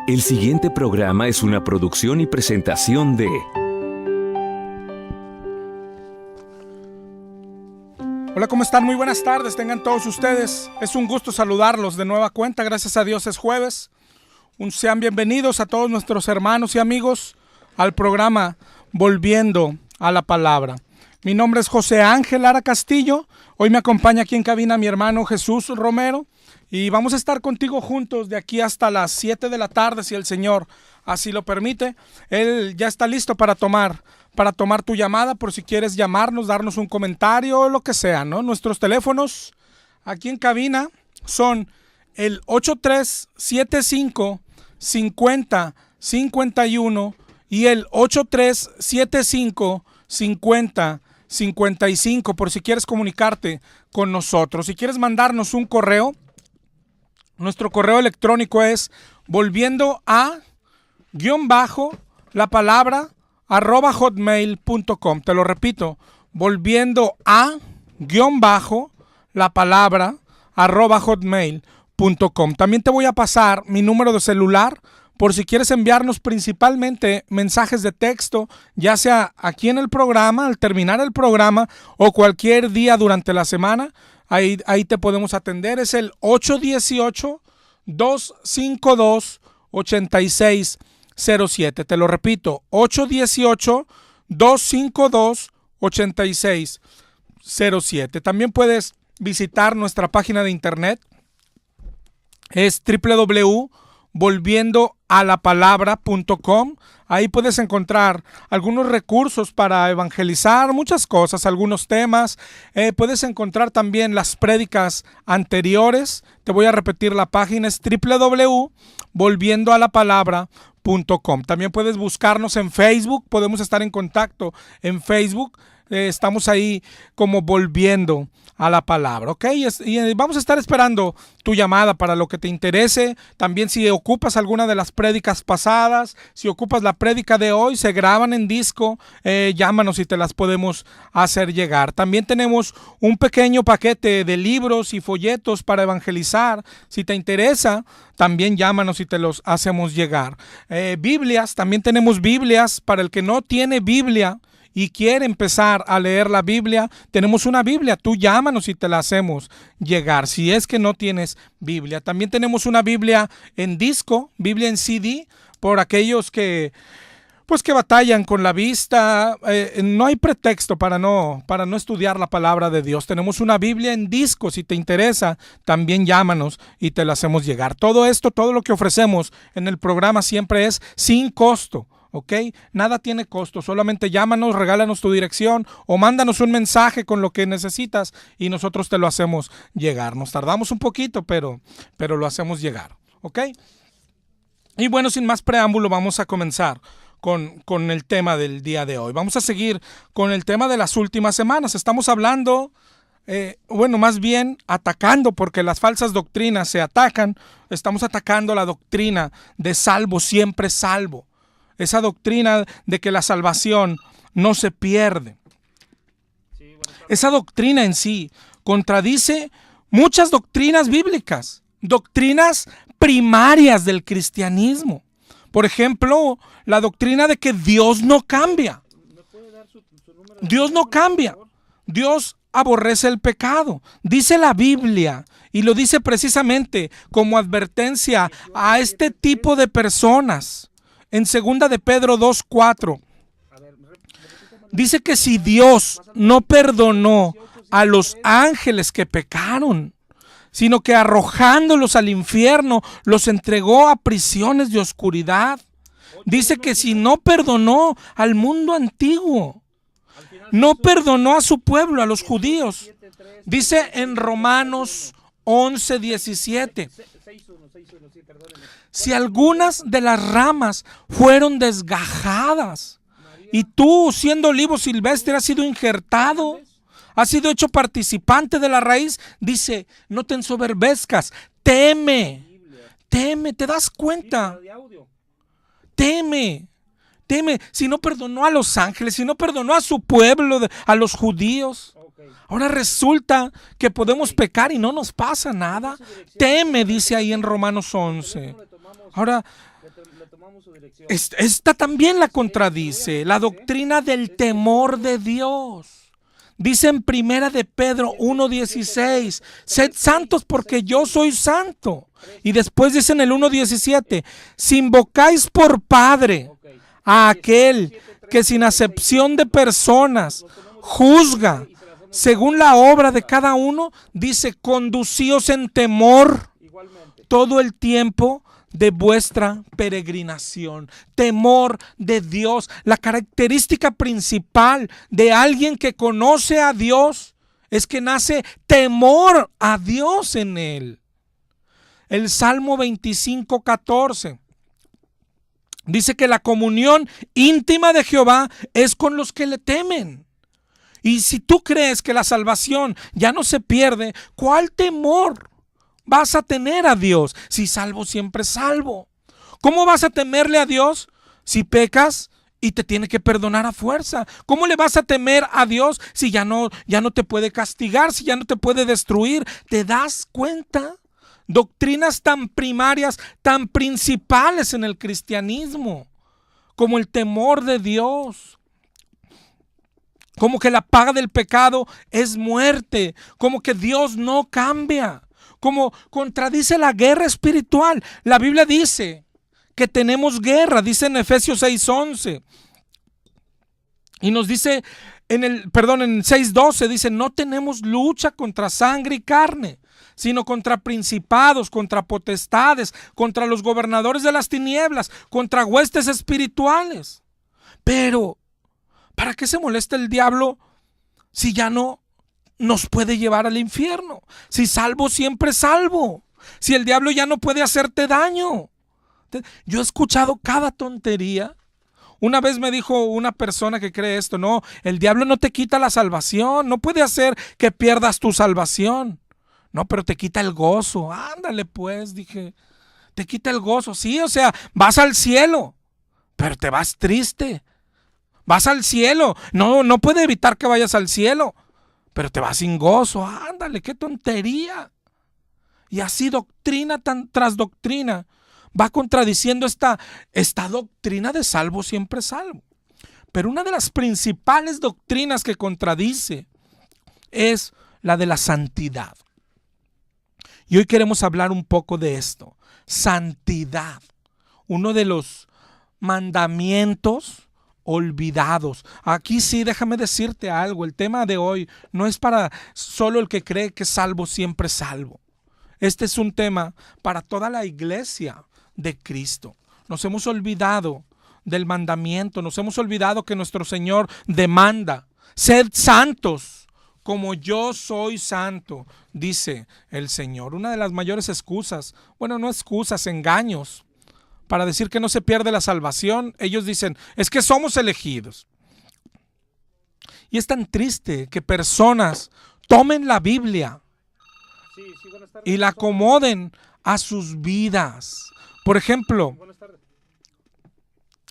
El siguiente programa es una producción y presentación de... Hola, ¿cómo están? Muy buenas tardes, tengan todos ustedes. Es un gusto saludarlos de nueva cuenta, gracias a Dios es jueves. Sean bienvenidos a todos nuestros hermanos y amigos al programa Volviendo a la Palabra. Mi nombre es José Ángel Lara Castillo, hoy me acompaña aquí en cabina mi hermano Jesús Romero y vamos a estar contigo juntos de aquí hasta las 7 de la tarde si el Señor así lo permite. Él ya está listo para tomar tu llamada por si quieres llamarnos, darnos un comentario o lo que sea, ¿no? Nuestros teléfonos aquí en cabina son el 8375-5051 y el 8375-5055 por si quieres comunicarte con nosotros. Si quieres mandarnos un correo, nuestro correo electrónico es volviendo a _la palabra @hotmail.com. Te lo repito, volviendo a _la palabra @hotmail.com. También te voy a pasar mi número de celular por si quieres enviarnos principalmente mensajes de texto, ya sea aquí en el programa, al terminar el programa o cualquier día durante la semana. Ahí te podemos atender. Es el 818-252-8607. Te lo repito, 818-252-8607. También puedes visitar nuestra página de internet. Es www.volviendoalapalabra.com. Ahí puedes encontrar algunos recursos para evangelizar, muchas cosas, algunos temas. Puedes encontrar también las prédicas anteriores. Te voy a repetir la página, es www.volviendoalapalabra.com. También puedes buscarnos en Facebook, podemos estar en contacto en Facebook. Estamos ahí como Volviendo a la Palabra, ¿ok? Y vamos a estar esperando tu llamada para lo que te interese. También si ocupas alguna de las prédicas pasadas, si ocupas la prédica de hoy, se graban en disco, llámanos y te las podemos hacer llegar. También tenemos un pequeño paquete de libros y folletos para evangelizar. Si te interesa, también llámanos y te los hacemos llegar. Biblias, también tenemos Biblias para el que no tiene Biblia y quiere empezar a leer la Biblia. Tenemos una Biblia, tú llámanos y te la hacemos llegar si es que no tienes Biblia. También tenemos una Biblia en disco, Biblia en CD, por aquellos que batallan con la vista. No hay pretexto para no estudiar la palabra de Dios. Tenemos una Biblia en disco, si te interesa, también llámanos y te la hacemos llegar. Todo lo que ofrecemos en el programa siempre es sin costo. ¿Ok? Nada tiene costo, solamente llámanos, regálanos tu dirección o mándanos un mensaje con lo que necesitas y nosotros te lo hacemos llegar. Nos tardamos un poquito, pero lo hacemos llegar, ¿ok? Y bueno, sin más preámbulo, vamos a comenzar con el tema del día de hoy. Vamos a seguir con el tema de las últimas semanas. Estamos hablando, más bien atacando, porque las falsas doctrinas se atacan. Estamos atacando la doctrina de salvo, siempre salvo. Esa doctrina de que la salvación no se pierde. Esa doctrina en sí contradice muchas doctrinas bíblicas, doctrinas primarias del cristianismo. Por ejemplo, la doctrina de que Dios no cambia. Dios no cambia. Dios aborrece el pecado. Dice la Biblia, y lo dice precisamente como advertencia a este tipo de personas. En 2 de Pedro 2:4 dice que si Dios no perdonó a los ángeles que pecaron, sino que arrojándolos al infierno los entregó a prisiones de oscuridad. Dice que si no perdonó al mundo antiguo, no perdonó a su pueblo, a los judíos. Dice en Romanos 11:17. Si algunas de las ramas fueron desgajadas y tú, siendo olivo silvestre, has sido injertado, has sido hecho participante de la raíz, dice, no te ensoberbezcas, teme, ¿te das cuenta? Teme. Si no perdonó a los ángeles, si no perdonó a su pueblo, a los judíos, ahora resulta que podemos pecar y no nos pasa nada. Teme, dice ahí en Romanos 11. Ahora, esta también la contradice, la doctrina del temor de Dios. Dice en Primera de Pedro 1:16, sed santos porque yo soy santo. Y después dice en el 1:17, si invocáis por Padre a aquel que sin acepción de personas juzga según la obra de cada uno, dice, conducíos en temor todo el tiempo de vuestra peregrinación. Temor de Dios. La característica principal de alguien que conoce a Dios es que nace temor a Dios en él. El Salmo 25:14 dice que la comunión íntima de Jehová es con los que le temen. Y si tú crees que la salvación ya no se pierde, ¿cuál temor vas a tener a Dios? Si salvo, siempre salvo. ¿Cómo vas a temerle a Dios si pecas y te tiene que perdonar a fuerza? ¿Cómo le vas a temer a Dios si ya no te puede castigar, si ya no te puede destruir? ¿Te das cuenta? Doctrinas tan primarias, tan principales en el cristianismo, como el temor de Dios, como que la paga del pecado es muerte, como que Dios no cambia, como contradice la guerra espiritual. La Biblia dice que tenemos guerra, dice en Efesios 6:11. Y nos dice en 6:12 dice, no tenemos lucha contra sangre y carne, sino contra principados, contra potestades, contra los gobernadores de las tinieblas, contra huestes espirituales. Pero, ¿para qué se molesta el diablo si ya no nos puede llevar al infierno? Si salvo, siempre salvo. Si el diablo ya no puede hacerte daño. Yo he escuchado cada tontería. Una vez me dijo una persona que cree esto, no, el diablo no te quita la salvación, no puede hacer que pierdas tu salvación. No, pero te quita el gozo. Ándale pues, dije, te quita el gozo. Sí, o sea, vas al cielo, pero te vas triste. Vas al cielo, no puede evitar que vayas al cielo, pero te vas sin gozo. Ándale, qué tontería. Y así doctrina tras doctrina va contradiciendo esta doctrina de salvo siempre salvo. Pero una de las principales doctrinas que contradice es la de la santidad. Y hoy queremos hablar un poco de esto. Santidad, uno de los mandamientos olvidados. Aquí sí, déjame decirte algo. El tema de hoy no es para solo el que cree que es salvo siempre salvo. Este es un tema para toda la iglesia de Cristo. Nos hemos olvidado del mandamiento, nos hemos olvidado que nuestro Señor demanda, sed santos como yo soy santo, dice el Señor. Una de las mayores excusas, bueno, no excusas, engaños, para decir que no se pierde la salvación, ellos dicen, es que somos elegidos. Y es tan triste que personas tomen la Biblia y la acomoden a sus vidas. Por ejemplo,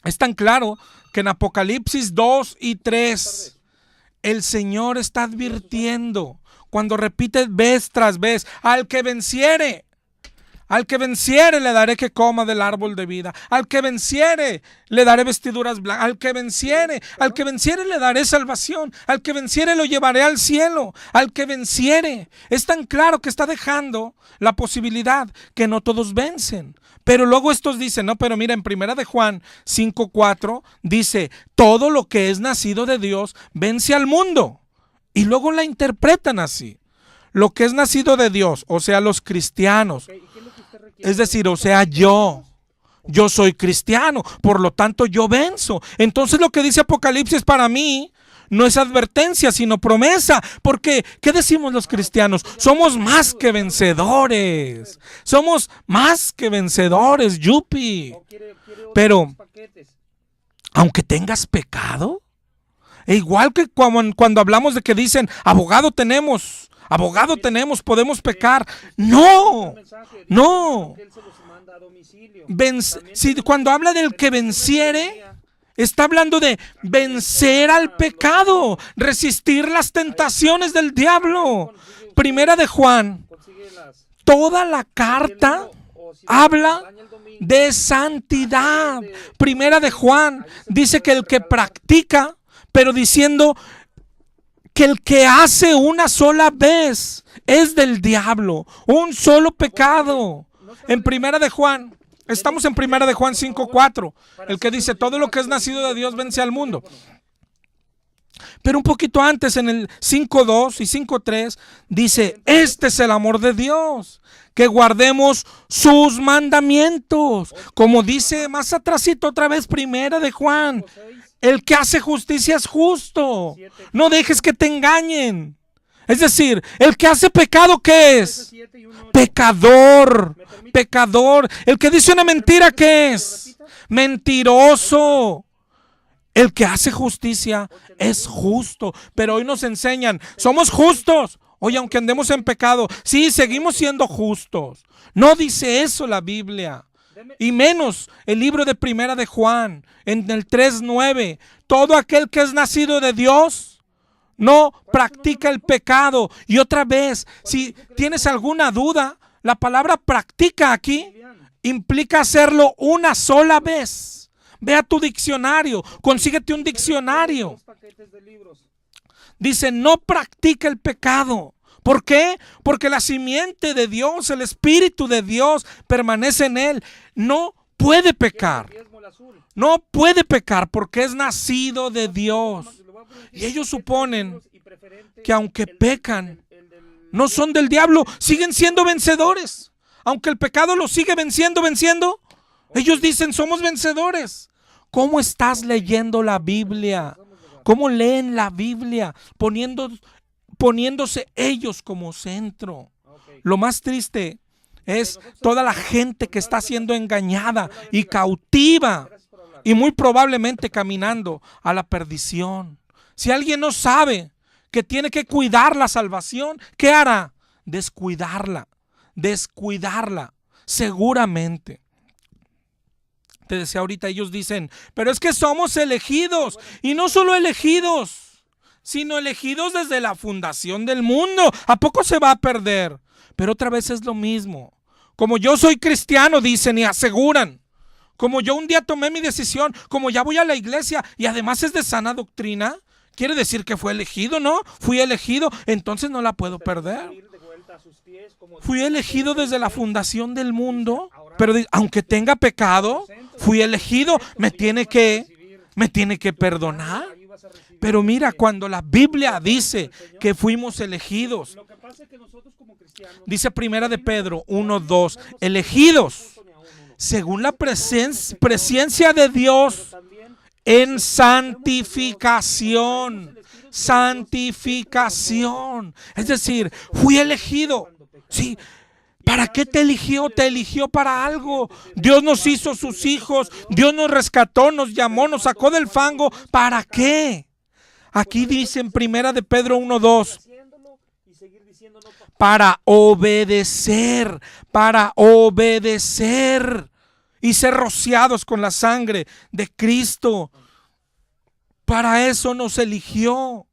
es tan claro que en Apocalipsis 2:3 el Señor está advirtiendo, cuando repite vez tras vez, al que venciere le daré que coma del árbol de vida, al que venciere le daré vestiduras blancas, al que venciere le daré salvación, al que venciere lo llevaré al cielo, al que venciere. Es tan claro que está dejando la posibilidad que no todos vencen. Pero luego estos dicen, no, pero mira, en Primera de Juan 5:4 dice, todo lo que es nacido de Dios vence al mundo. Y luego la interpretan así. Lo que es nacido de Dios, o sea, los cristianos, es decir, o sea, yo soy cristiano, por lo tanto yo venzo. Entonces lo que dice Apocalipsis para mí no es advertencia, sino promesa. Porque, ¿qué decimos los cristianos? Somos más que vencedores. Somos más que vencedores, yupi. Pero, aunque tengas pecado, e igual que cuando hablamos de que dicen, abogado tenemos, podemos pecar. No. Cuando habla del que venciere, está hablando de vencer al pecado, resistir las tentaciones del diablo. Primera de Juan, toda la carta habla de santidad. Primera de Juan dice que el que practica, pero diciendo que el que hace una sola vez es del diablo, un solo pecado. En Primera de Juan, estamos en Primera de Juan 5:4, el que dice todo lo que es nacido de Dios vence al mundo. Pero un poquito antes, en el 5:2 y 5:3, dice, este es el amor de Dios, que guardemos sus mandamientos. Como dice más atrásito otra vez, Primera de Juan, el que hace justicia es justo. No dejes que te engañen. Es decir, el que hace pecado, ¿qué es? Pecador. Pecador. El que dice una mentira, ¿qué es? Mentiroso. El que hace justicia es justo. Pero hoy nos enseñan, somos justos. Oye, aunque andemos en pecado, sí, seguimos siendo justos. No dice eso la Biblia. Y menos el libro de Primera de Juan, en el 3:9. Todo aquel que es nacido de Dios no practica el pecado. Y otra vez, si tienes alguna duda, la palabra practica aquí implica hacerlo una sola vez. Ve a tu diccionario, consíguete un diccionario. Dice, no practica el pecado. ¿Por qué? Porque la simiente de Dios, el Espíritu de Dios permanece en él. No puede pecar. No puede pecar porque es nacido de Dios. Y ellos suponen que aunque pecan, no son del diablo, siguen siendo vencedores. Aunque el pecado los sigue venciendo, ellos dicen, somos vencedores. ¿Cómo estás leyendo la Biblia? ¿Cómo leen la Biblia? Poniéndose ellos como centro. Lo más triste es toda la gente que está siendo engañada y cautiva y muy probablemente caminando a la perdición. Si alguien no sabe que tiene que cuidar la salvación, ¿qué hará? Descuidarla, seguramente. Te decía ahorita, ellos dicen, pero es que somos elegidos, y no solo elegidos, sino elegidos desde la fundación del mundo. ¿A poco se va a perder? Pero otra vez es lo mismo. Como yo soy cristiano, dicen y aseguran. Como yo un día tomé mi decisión, como ya voy a la iglesia y además es de sana doctrina, quiere decir que fue elegido, ¿no? Fui elegido, entonces no la puedo perder. Fui elegido desde la fundación del mundo, pero aunque tenga pecado, fui elegido, me tiene que perdonar. Pero mira, cuando la Biblia dice que fuimos elegidos, dice Primera de Pedro 1:2, elegidos según la presencia de Dios en santificación. Santificación. Es decir, fui elegido. Sí. ¿Para qué te eligió? Te eligió para algo. Dios nos hizo sus hijos. Dios nos rescató, nos llamó, nos sacó del fango. ¿Para qué? Aquí dice en Primera de Pedro 1:2. Para obedecer y ser rociados con la sangre de Cristo. Para eso nos eligió.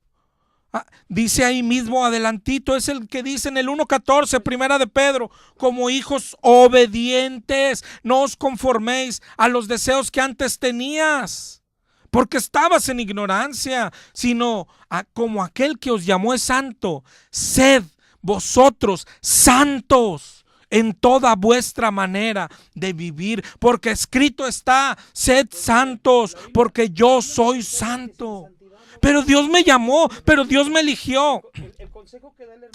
Dice ahí mismo adelantito, es el que dice en el 1:14, Primera de Pedro, como hijos obedientes, no os conforméis a los deseos que antes tenías, porque estabas en ignorancia, sino como aquel que os llamó es santo, sed vosotros santos en toda vuestra manera de vivir, porque escrito está, sed santos, porque yo soy santo. Pero Dios me llamó, pero Dios me eligió.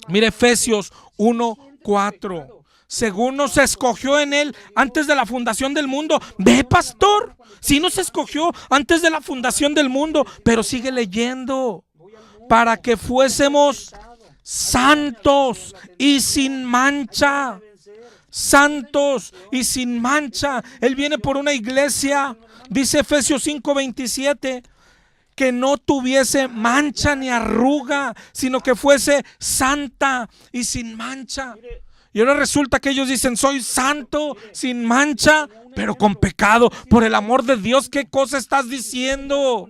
Mire Efesios 1:4. Según nos escogió en él antes de la fundación del mundo. Ve, pastor, sí nos escogió antes de la fundación del mundo, pero sigue leyendo. Para que fuésemos santos y sin mancha. Santos y sin mancha. Él viene por una iglesia, dice Efesios 5:27, que no tuviese mancha ni arruga, sino que fuese santa y sin mancha. Y ahora resulta que ellos dicen, soy santo, sin mancha, pero con pecado. Por el amor de Dios, ¿qué cosa estás diciendo?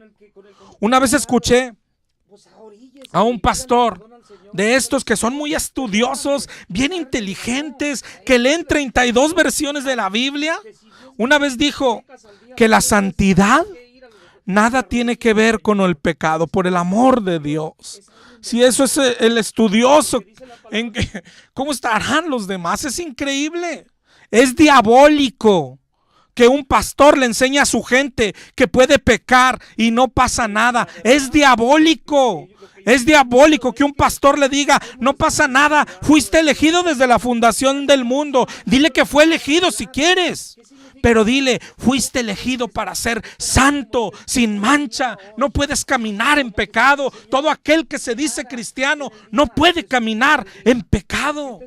Una vez escuché a un pastor de estos que son muy estudiosos, bien inteligentes, que leen 32 versiones de la Biblia. Una vez dijo que la santidad nada tiene que ver con el pecado, por el amor de Dios. Si eso es el estudioso, ¿cómo estarán los demás? Es increíble. Es diabólico que un pastor le enseñe a su gente que puede pecar y no pasa nada. Es diabólico. Es diabólico que un pastor le diga, no pasa nada, fuiste elegido desde la fundación del mundo. Dile que fue elegido si quieres. Pero dile, fuiste elegido para ser santo, sin mancha. No puedes caminar en pecado. Todo aquel que se dice cristiano no puede caminar en pecado.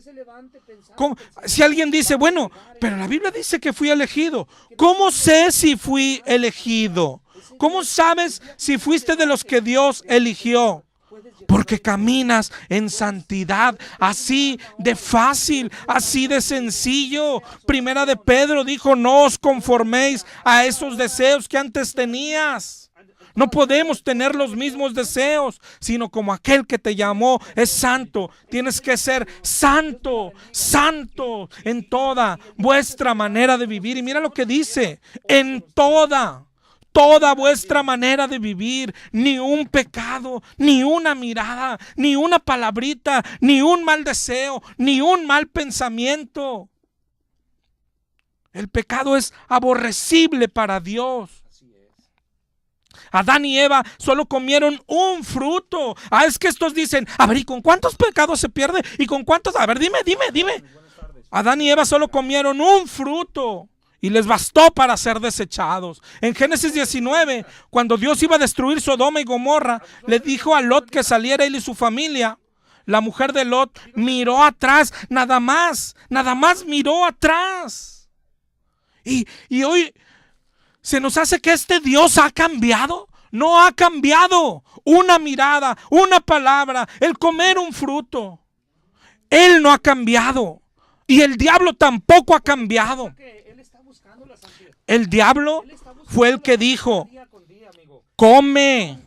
Si alguien dice, bueno, pero la Biblia dice que fui elegido. ¿Cómo sé si fui elegido? ¿Cómo sabes si fuiste de los que Dios eligió? Porque caminas en santidad, así de fácil, así de sencillo. Primera de Pedro dijo, no os conforméis a esos deseos que antes tenías. No podemos tener los mismos deseos, sino como aquel que te llamó es santo. Tienes que ser santo, santo en toda vuestra manera de vivir. Y mira lo que dice, en toda vuestra manera de vivir, ni un pecado, ni una mirada, ni una palabrita, ni un mal deseo, ni un mal pensamiento. El pecado es aborrecible para Dios. Adán y Eva solo comieron un fruto. Es que estos dicen, a ver, ¿y con cuántos pecados se pierde? ¿Y con cuántos? A ver, dime. Adán y Eva solo comieron un fruto y les bastó para ser desechados. En Génesis 19, cuando Dios iba a destruir Sodoma y Gomorra, le dijo a Lot que saliera él y su familia. La mujer de Lot miró atrás, nada más miró atrás. Y hoy se nos hace que este Dios ha cambiado. No ha cambiado. Una mirada, una palabra, el comer un fruto. Él no ha cambiado. Y el diablo tampoco ha cambiado. El diablo fue el que dijo, come,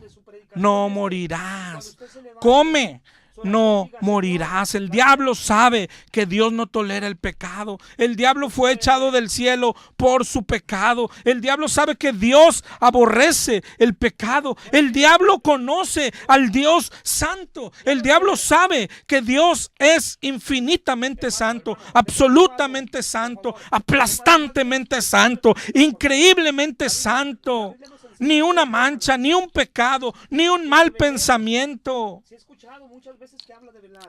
no morirás. Come, no morirás. El diablo sabe que Dios no tolera el pecado. El diablo fue echado del cielo por su pecado. El diablo sabe que Dios aborrece el pecado. El diablo conoce al Dios santo. El diablo sabe que Dios es infinitamente santo, absolutamente santo, aplastantemente santo, increíblemente santo. Ni una mancha, ni un pecado, ni un mal pensamiento.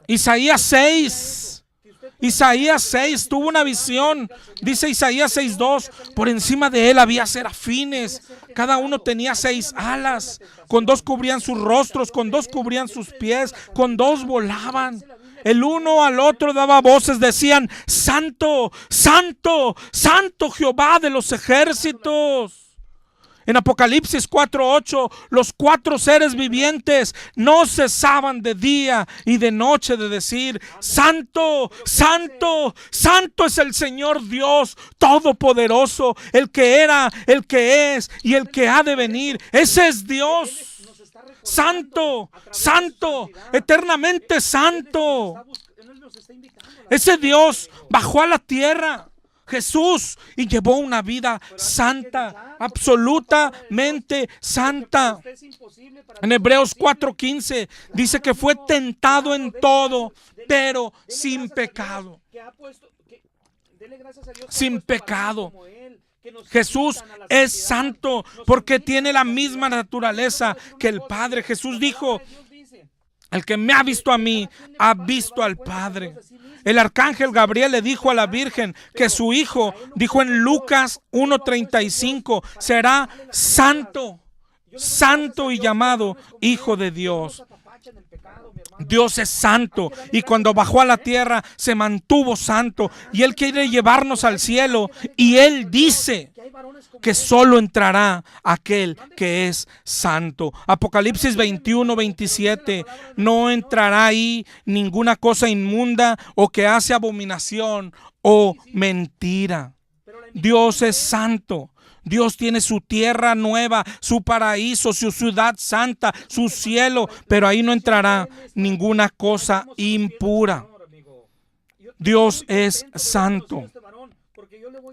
Isaías 6 tuvo una visión. Dice Isaías 6:2, por encima de él había serafines. Cada uno tenía 6 alas. Con 2 cubrían sus rostros, con 2 cubrían sus pies, con 2 volaban. El uno al otro daba voces, decían, Santo, Santo, Santo Jehová de los ejércitos. En Apocalipsis 4:8, los 4 seres vivientes no cesaban de día y de noche de decir, Santo, Santo, Santo es el Señor Dios Todopoderoso, el que era, el que es y el que ha de venir. Ese es Dios. Santo, santo, eternamente santo. Ese Dios bajó a la tierra, Jesús, y llevó una vida santa, absolutamente santa. En Hebreos 4:15 dice que fue tentado en todo, pero sin pecado. Sin pecado. Jesús es santo porque tiene la misma naturaleza que el Padre. Jesús dijo, el que me ha visto a mí, ha visto al Padre. El arcángel Gabriel le dijo a la Virgen que su hijo, dijo en Lucas 1:35, será santo, santo y llamado Hijo de Dios. Dios es santo y cuando bajó a la tierra se mantuvo santo y Él quiere llevarnos al cielo y Él dice que solo entrará aquel que es santo. Apocalipsis 21:27, no entrará ahí ninguna cosa inmunda o que hace abominación o mentira. Dios es santo. Dios tiene su tierra nueva, su paraíso, su ciudad santa, su cielo, pero ahí no entrará ninguna cosa impura. Dios es santo.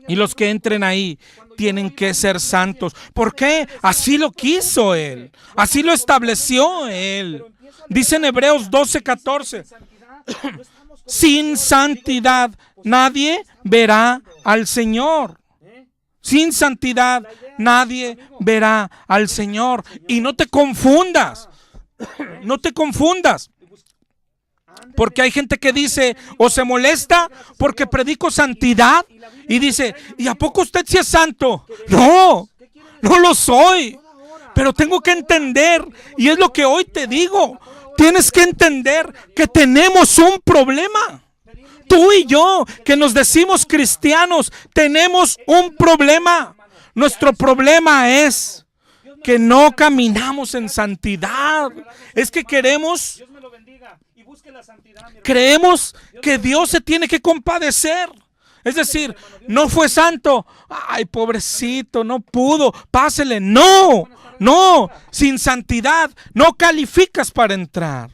Y los que entren ahí tienen que ser santos. ¿Por qué? Así lo quiso Él. Así lo estableció Él. Dice en Hebreos 12:14. Sin santidad nadie verá al Señor. Sin santidad nadie verá al Señor. Y no te confundas. No te confundas. Porque hay gente que dice o se molesta porque predico santidad y dice, ¿y a poco usted sí es santo? No, no lo soy. Pero tengo que entender, y es lo que hoy te digo, tienes que entender que tenemos un problema. Tú y yo, que nos decimos cristianos, tenemos un problema. Nuestro problema es que no caminamos en santidad. Es que creemos que Dios se tiene que compadecer. Es decir, no fue santo. Ay, pobrecito, no pudo. Pásele. No, no. Sin santidad no calificas para entrar.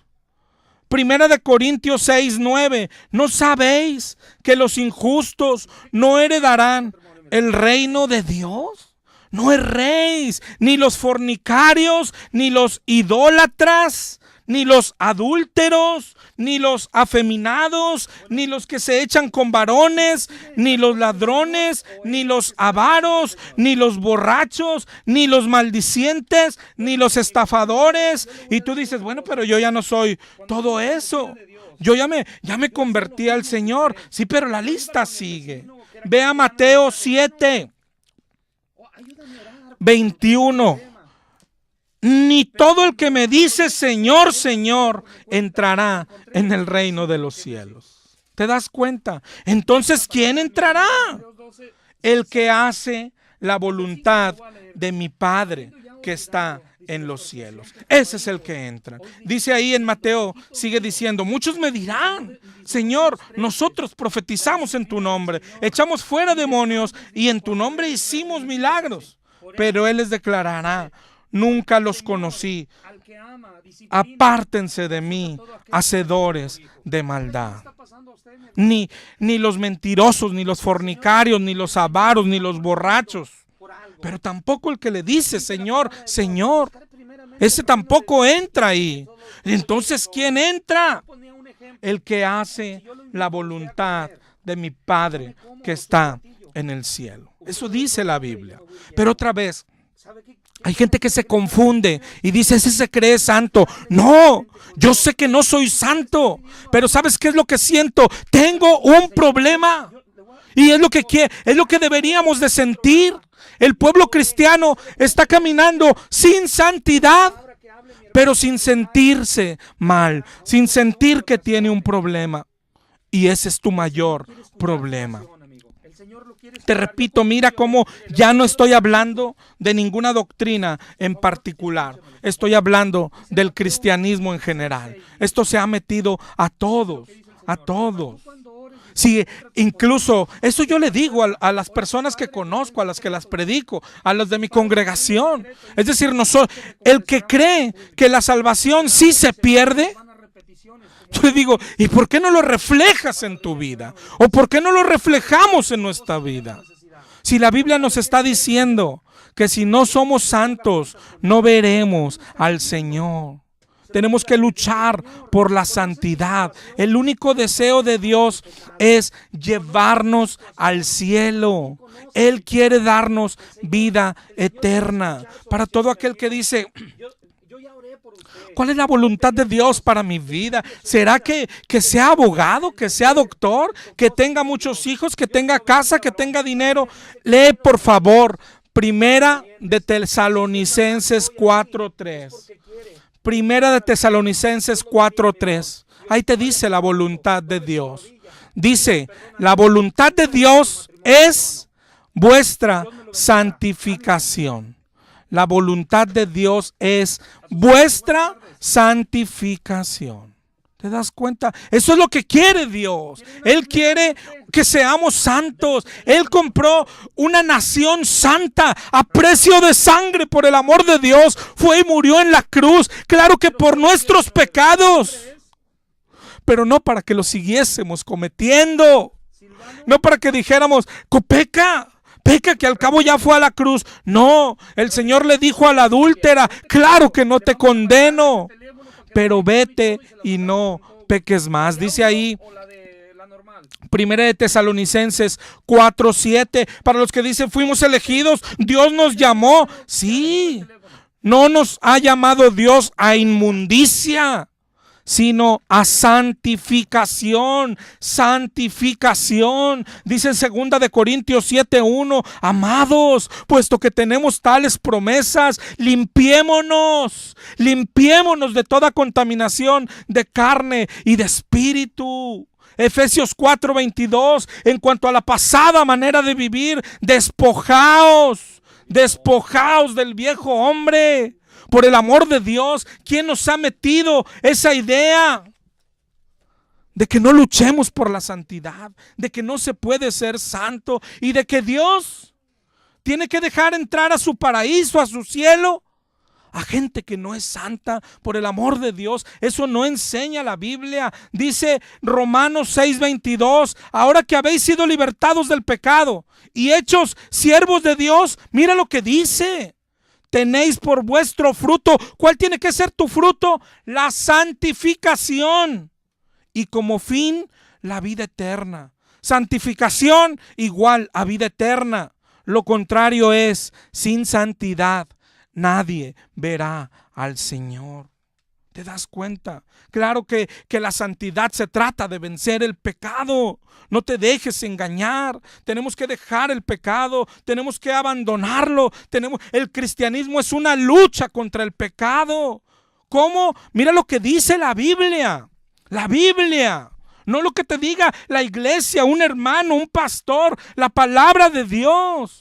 Primera de Corintios 6:9. ¿No sabéis que los injustos no heredarán el reino de Dios? No erréis, ni los fornicarios, ni los idólatras, ni los adúlteros, ni los afeminados, ni los que se echan con varones, ni los ladrones, ni los avaros, ni los borrachos, ni los maldicientes, ni los estafadores. Y tú dices, bueno, pero yo ya no soy todo eso. Yo ya me convertí al Señor. Sí, pero la lista sigue. Ve a Mateo 7:21. Ni todo el que me dice Señor, Señor, entrará en el reino de los cielos. ¿Te das cuenta? Entonces, ¿quién entrará? El que hace la voluntad de mi Padre que está en los cielos. Ese es el que entra. Dice ahí en Mateo, sigue diciendo, muchos me dirán, Señor, nosotros profetizamos en tu nombre, echamos fuera demonios y en tu nombre hicimos milagros. Pero Él les declarará, nunca los conocí. Apártense de mí, hacedores de maldad. Ni los mentirosos, ni los fornicarios, ni los avaros, ni los borrachos. Pero tampoco el que le dice, Señor, Señor. Ese tampoco entra ahí. Entonces, ¿quién entra? El que hace la voluntad de mi Padre que está en el cielo. Eso dice la Biblia. Pero otra vez, hay gente que se confunde y dice, ese se cree santo. No, yo sé que no soy santo, pero ¿sabes qué es lo que siento? Tengo un problema. Y es lo que deberíamos de sentir. El pueblo cristiano está caminando sin santidad, pero sin sentirse mal, sin sentir que tiene un problema. Y ese es tu mayor problema. Te repito, mira cómo ya no estoy hablando de ninguna doctrina en particular. Estoy hablando del cristianismo en general. Esto se ha metido a todos, a todos. Sí, incluso eso yo le digo a las personas que conozco, a las que las predico, a las de mi congregación. Es decir, el que cree que la salvación sí se pierde, yo le digo, ¿y por qué no lo reflejas en tu vida? ¿O por qué no lo reflejamos en nuestra vida? Si la Biblia nos está diciendo que si no somos santos, no veremos al Señor. Tenemos que luchar por la santidad. El único deseo de Dios es llevarnos al cielo. Él quiere darnos vida eterna. Para todo aquel que dice, ¿cuál es la voluntad de Dios para mi vida? ¿Será que sea abogado, que sea doctor, que tenga muchos hijos, que tenga casa, que tenga dinero? Lee, por favor, Primera de Tesalonicenses 4:3. Primera de Tesalonicenses 4:3. Ahí te dice la voluntad de Dios. Dice, la voluntad de Dios es vuestra santificación. La voluntad de Dios es vuestra santificación. ¿Te das cuenta? Eso es lo que quiere Dios. Él quiere que seamos santos. Él compró una nación santa a precio de sangre por el amor de Dios. Fue y murió en la cruz. Claro que por nuestros pecados. Pero no para que los siguiésemos cometiendo. No para que dijéramos, peca que al cabo ya fue a la cruz. No, el Señor le dijo a la adúltera, claro que no te condeno, pero vete y no peques más. Dice ahí, Primera de Tesalonicenses 4:7, para los que dicen fuimos elegidos, Dios nos llamó. Sí, no nos ha llamado Dios a inmundicia, sino a santificación. Santificación. Dice en 2 de Corintios 7:1, amados, puesto que tenemos tales promesas, limpiémonos de toda contaminación de carne y de espíritu. Efesios 4:22, en cuanto a la pasada manera de vivir, despojaos del viejo hombre. Por el amor de Dios, ¿quién nos ha metido esa idea de que no luchemos por la santidad, de que no se puede ser santo y de que Dios tiene que dejar entrar a su paraíso, a su cielo, a gente que no es santa? Por el amor de Dios, eso no enseña la Biblia. Dice Romanos 6:22, ahora que habéis sido libertados del pecado y hechos siervos de Dios, mira lo que dice. Tenéis por vuestro fruto. ¿Cuál tiene que ser tu fruto? La santificación. Y como fin, la vida eterna. Santificación igual a vida eterna. Lo contrario es, sin santidad, nadie verá al Señor. ¿Te das cuenta? Claro que la santidad se trata de vencer el pecado. No te dejes engañar. Tenemos que dejar el pecado. Tenemos que abandonarlo. El cristianismo es una lucha contra el pecado. ¿Cómo? Mira lo que dice la Biblia. La Biblia. No lo que te diga la iglesia, un hermano, un pastor. La palabra de Dios.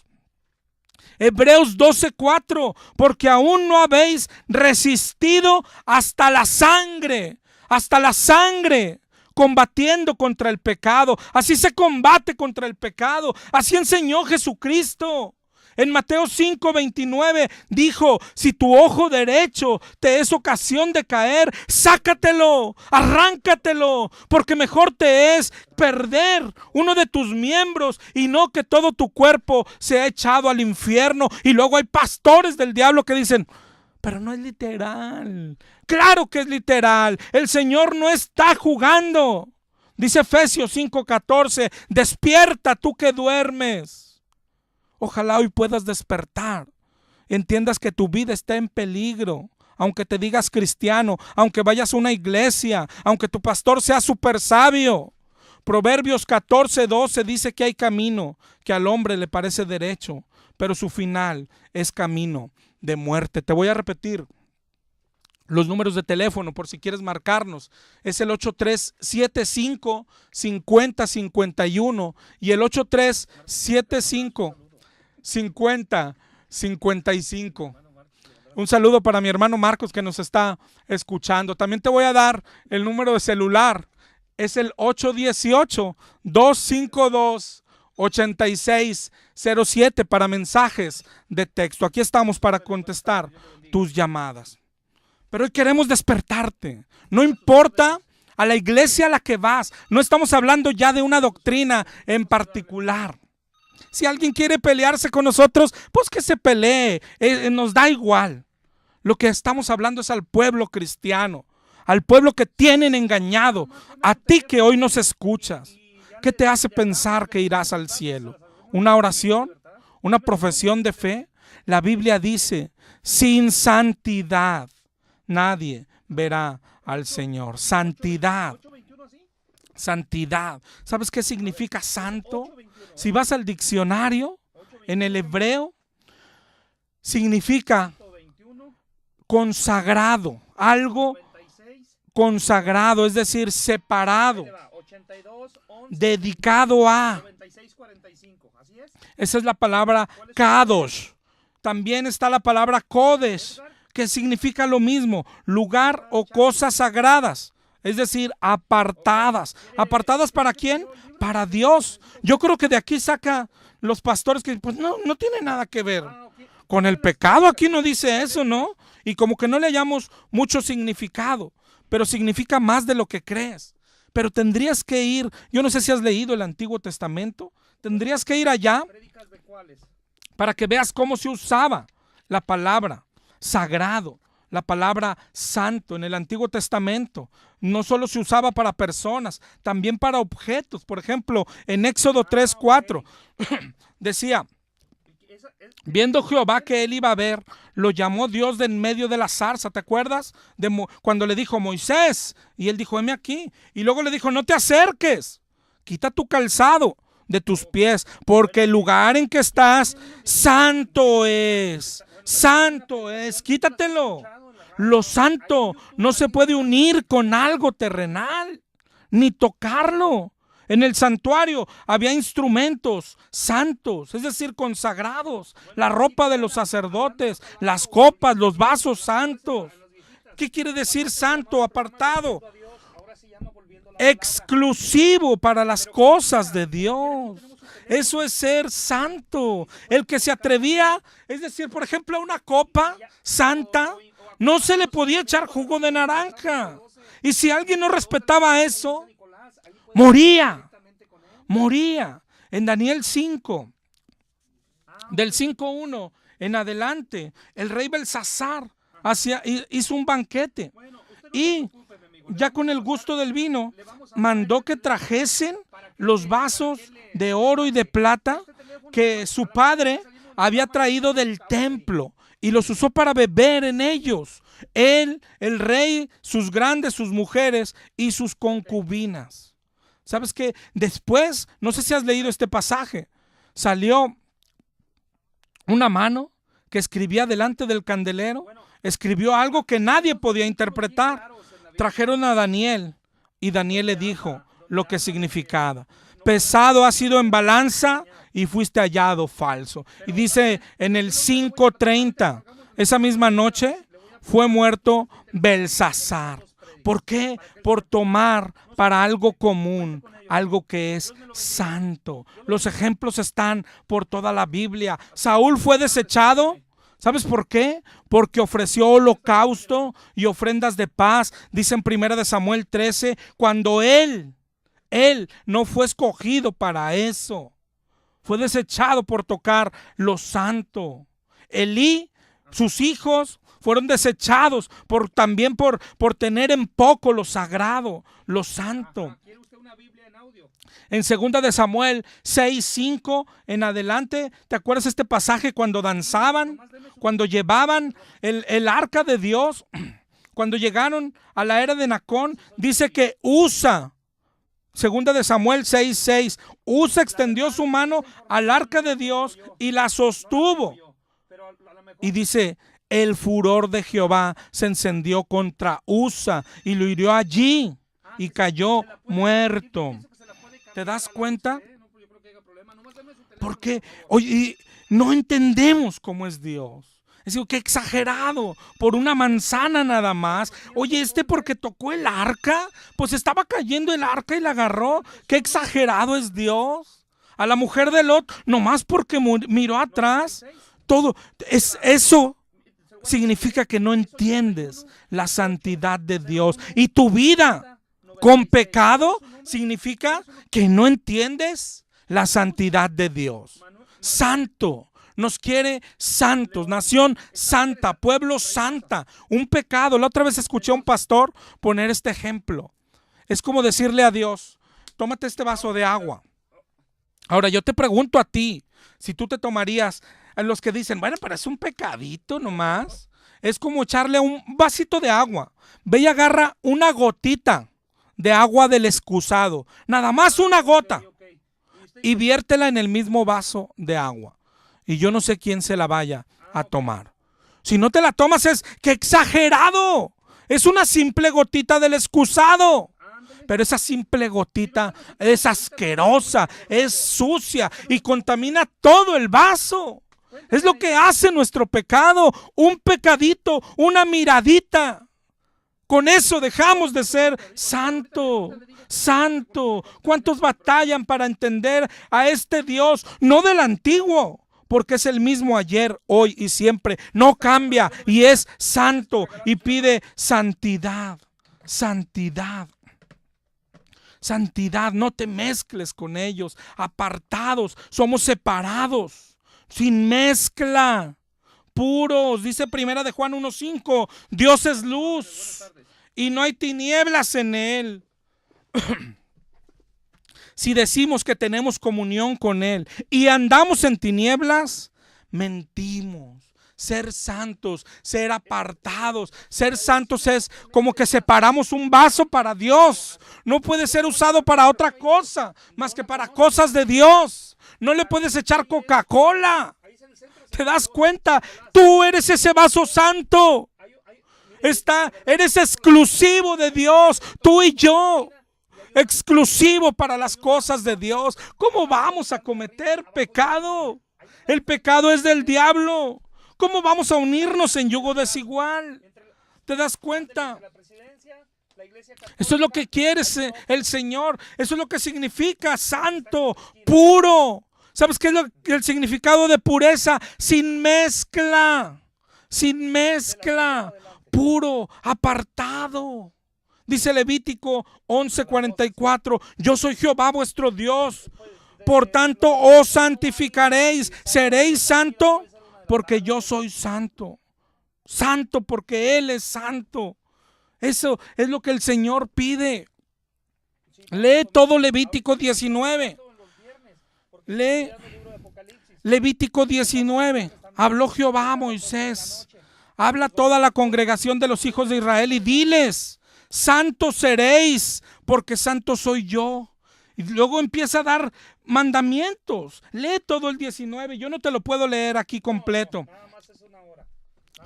Hebreos 12:4, porque aún no habéis resistido hasta la sangre, combatiendo contra el pecado. Así se combate contra el pecado. Así enseñó Jesucristo. En Mateo 5:29 dijo, si tu ojo derecho te es ocasión de caer, sácatelo, arráncatelo, porque mejor te es perder uno de tus miembros y no que todo tu cuerpo sea echado al infierno. Y luego hay pastores del diablo que dicen, pero no es literal. Claro que es literal. El Señor no está jugando. Dice Efesios 5:14, despierta tú que duermes. Ojalá hoy puedas despertar. Entiendas que tu vida está en peligro. Aunque te digas cristiano, aunque vayas a una iglesia, aunque tu pastor sea súper sabio. Proverbios 14:12 dice que hay camino que al hombre le parece derecho, pero su final es camino de muerte. Te voy a repetir los números de teléfono por si quieres marcarnos. Es el 8375-5051 y el 8375-5055. Un saludo para mi hermano Marcos que nos está escuchando. También te voy a dar el número de celular. Es el 818-252-8607 para mensajes de texto. Aquí estamos para contestar tus llamadas. Pero hoy queremos despertarte. No importa a la iglesia a la que vas. No estamos hablando ya de una doctrina en particular. Si alguien quiere pelearse con nosotros, pues que se pelee. Nos da igual. Lo que estamos hablando es al pueblo cristiano. Al pueblo que tienen engañado. A ti que hoy nos escuchas. ¿Qué te hace pensar que irás al cielo? ¿Una oración? ¿Una profesión de fe? La Biblia dice, sin santidad nadie verá al Señor. Santidad. Santidad. ¿Sabes qué significa santo? Si vas al diccionario, en el hebreo, significa consagrado. Algo consagrado, es decir, separado, dedicado a. Esa es la palabra kadosh. También está la palabra kodesh, que significa lo mismo, lugar o cosas sagradas. Es decir, apartadas. ¿Apartadas para quién? Para Dios. Yo creo que de aquí saca los pastores que pues no tiene nada que ver con el pecado. Aquí no dice eso, ¿no? Y como que no le hallamos mucho significado, pero significa más de lo que crees. Pero tendrías que ir, yo no sé si has leído el Antiguo Testamento, tendrías que ir allá para que veas cómo se usaba la palabra sagrado, la palabra santo en el Antiguo Testamento. No solo se usaba para personas, también para objetos. Por ejemplo, en Éxodo 3:4 decía: viendo Jehová que él iba a ver, lo llamó Dios de en medio de la zarza. ¿Te acuerdas? Cuando le dijo Moisés, y él dijo, heme aquí. Y luego le dijo, no te acerques, quita tu calzado de tus pies, porque el lugar en que estás, santo es. Santo es, quítatelo. Lo santo no se puede unir con algo terrenal, ni tocarlo. En el santuario había instrumentos santos, es decir, consagrados, la ropa de los sacerdotes, las copas, los vasos santos. ¿Qué quiere decir santo? Apartado, exclusivo para las cosas de Dios. Eso es ser santo. El que se atrevía, es decir, por ejemplo, a una copa santa, no se le podía echar jugo de naranja. Y si alguien no respetaba eso, moría. En Daniel 5, del 5:1 en adelante, el rey Belsasar hizo un banquete y ya con el gusto del vino, mandó que trajesen los vasos de oro y de plata que su padre había traído del templo y los usó para beber en ellos. Él, el rey, sus grandes, sus mujeres y sus concubinas. ¿Sabes qué? Después, no sé si has leído este pasaje, salió una mano que escribía delante del candelero, escribió algo que nadie podía interpretar. Trajeron a Daniel y Daniel le dijo lo que significaba. Pesado ha sido en balanza y fuiste hallado falso. Y dice en el 5:30, esa misma noche fue muerto Belsasar. ¿Por qué? Por tomar para algo común, algo que es santo. Los ejemplos están por toda la Biblia. Saúl fue desechado. ¿Sabes por qué? Porque ofreció holocausto y ofrendas de paz. Dice en 1 Samuel 13, cuando él no fue escogido para eso. Fue desechado por tocar lo santo. Elí, sus hijos fueron desechados también por tener en poco lo sagrado, lo santo. En 2 de Samuel 6:5 en adelante, ¿te acuerdas este pasaje cuando danzaban? Cuando llevaban el arca de Dios, cuando llegaron a la era de Nacón, dice que Usa, 2 de Samuel 6:6, Usa extendió su mano al arca de Dios y la sostuvo. Y dice, el furor de Jehová se encendió contra Usa y lo hirió allí y cayó muerto. ¿Te das cuenta? Porque, oye, no entendemos cómo es Dios. Es decir, qué exagerado, por una manzana nada más. Oye, porque tocó el arca, pues estaba cayendo el arca y la agarró. Qué exagerado es Dios. A la mujer de Lot, nomás porque miró atrás. Todo, eso significa que no entiendes la santidad de Dios. Y tu vida con pecado significa que no entiendes la santidad de Dios. Santo. Nos quiere santos, nación santa, pueblo santa, un pecado. La otra vez escuché a un pastor poner este ejemplo. Es como decirle a Dios, tómate este vaso de agua. Ahora yo te pregunto a ti, si tú te tomarías, a los que dicen, bueno, pero es un pecadito nomás. Es como echarle un vasito de agua. Ve y agarra una gotita de agua del excusado, nada más una gota, y viértela en el mismo vaso de agua. Y yo no sé quién se la vaya a tomar. Si no te la tomas es que exagerado. Es una simple gotita del excusado. Pero esa simple gotita es asquerosa, es sucia y contamina todo el vaso. Es lo que hace nuestro pecado. Un pecadito, una miradita. Con eso dejamos de ser santo. Santo. ¿Cuántos batallan para entender a este Dios? No del antiguo, porque es el mismo ayer, hoy y siempre. No cambia y es santo y pide santidad. Santidad. Santidad, no te mezcles con ellos. Apartados, somos separados, sin mezcla. Puros, dice primera de Juan 1:5, Dios es luz y no hay tinieblas en él. Si decimos que tenemos comunión con él y andamos en tinieblas, mentimos. Ser santos, ser apartados, ser santos es como que separamos un vaso para Dios. No puede ser usado para otra cosa más que para cosas de Dios. No le puedes echar Coca-Cola. ¿Te das cuenta? Tú eres ese vaso santo. Eres exclusivo de Dios, tú y yo. Exclusivo para las cosas de Dios. ¿Cómo vamos a cometer pecado? El pecado es del diablo. ¿Cómo vamos a unirnos en yugo desigual? ¿Te das cuenta? Eso es lo que quiere el Señor. Eso es lo que significa santo, puro. ¿Sabes qué es el significado de pureza? Sin mezcla. Sin mezcla. Puro, apartado. Dice Levítico 11:44, yo soy Jehová vuestro Dios. Por tanto os santificaréis. Seréis santo porque yo soy santo. Santo porque Él es santo. Eso es lo que el Señor pide. Lee todo Levítico 19. Lee Levítico 19. Habló Jehová a Moisés. Habla toda la congregación de los hijos de Israel y diles, santos seréis, porque santo soy yo. Y luego empieza a dar mandamientos. Lee todo el 19. Yo no te lo puedo leer aquí completo.